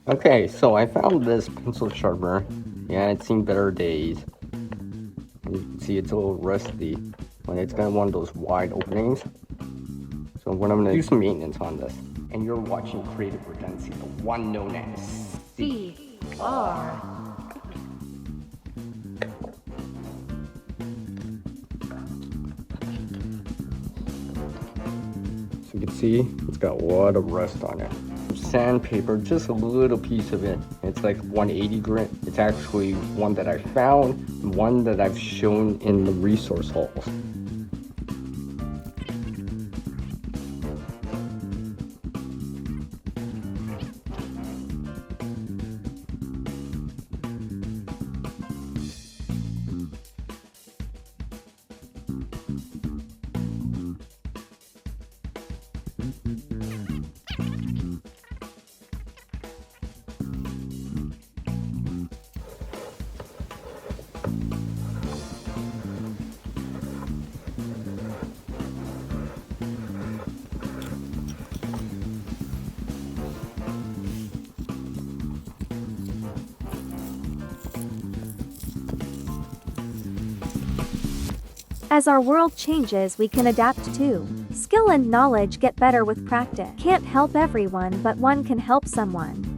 Okay, so I found this pencil sharpener. Yeah, it's seen better days. You can see it's a little rusty, but it's got one of those wide openings. So what I'm gonna do some maintenance on this. And you're watching Creative Redundancy, the one known as CR. So you can see it's got a lot of rust on it. Sandpaper, just a little piece of it. It's like 180 grit. It's actually one that I found, one that I've shown in the resource halls. As our world changes, we can adapt too. Skill and knowledge get better with practice. Can't help everyone, but one can help someone.